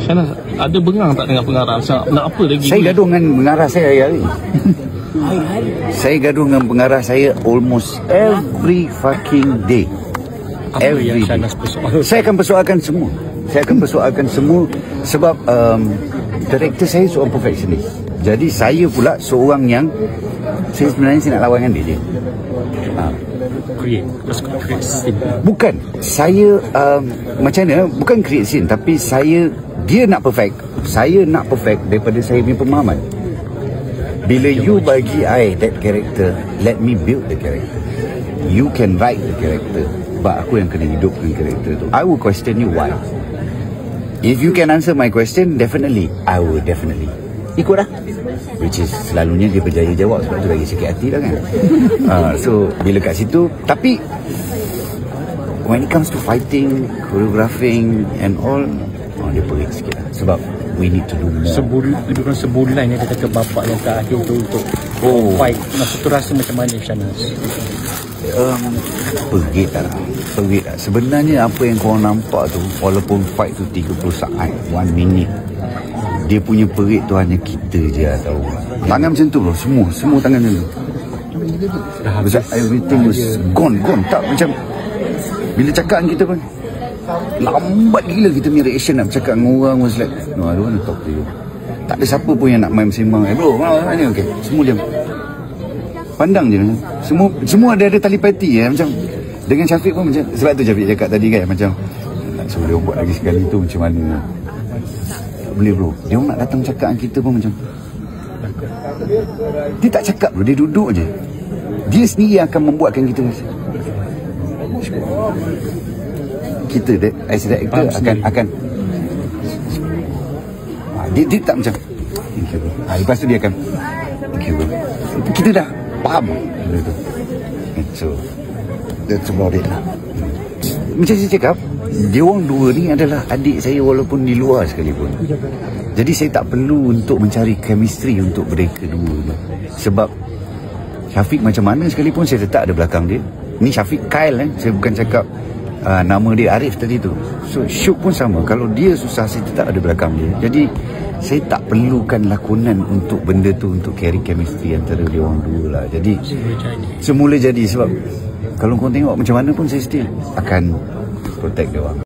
Syahnas, ada bengang tak dengan pengarah? Nak apa lagi? Saya gaduh dengan pengarah saya hari-hari. Saya gaduh dengan pengarah saya almost every fucking day. Apa yang Syahnas persoalkan? Saya akan persoalkan semua. Saya akan persoalkan semua sebab director saya seorang perfectionist. Jadi saya pula seorang yang saya nak lawan dengan dia je. Bukan saya macam mana, bukan create scene, tapi dia nak perfect, saya nak perfect daripada saya punya pemahaman. Bila you bagi I that character, let me build the character. You can write the character, but aku yang kena hidupkan character tu. I will question you why. If you can answer my question, definitely I will definitely ikut lah. Which is selalunya dia berjaya jawab, sebab tu lagi sakit hati lah kan. So bila kat situ, tapi when it comes to fighting, choreographing and all, dia perik sikit lah. Sebab we need to do more. Lebih kurang sebulan yang kata bapak yang terakhir tu untuk fight. Masa tu rasa macam mana Syahnas? Perit lah. Sebenarnya apa yang korang nampak tu, walaupun fight tu 30 saat, 1 minute, dia punya perit tu hanya kita je lah tahu. Tangan macam tu bro, semua tangan macam tu. Everything was gone. Tak macam bila cakap kita pun lambat gila kita punya reaction nak bercakap dengan orang. Was like, no, I don't want to talk to you. Tak ada siapa pun yang nak main sembang. Bro, mana ni? Okay, semua diam. Pandang je. Semua ada telepati macam dengan Syafiq pun macam. Sebab tu Syafiq cakap tadi kan, macam nak suruh dia buat lagi sekali tu macam mana. Tak boleh bro. Dia nak datang cakap dengan kita pun macam, dia tak cakap bro, dia duduk je. Dia sendiri akan membuatkan kita rasa kita as director akan dia tak macam thank you bro. Lepas tu dia akan thank you bro. Kita dah faham tu. So that's about it lah. Macam saya cakap, dia orang dua ni adalah adik saya walaupun di luar sekalipun. Jadi saya tak perlu untuk mencari chemistry untuk mereka dua tu. Sebab Syafiq macam mana sekalipun saya tetap ada belakang dia. Ni Syafiq Kyle saya bukan cakap nama dia Arif tadi tu. So Syuk pun sama, kalau dia susah saya tetap ada belakang dia. Jadi saya tak perlukan lakonan untuk benda tu, untuk carry chemistry antara dia orang dua lah. Jadi semula jadi. Sebab kalau kau tengok macam mana pun saya still akan protect dia orang.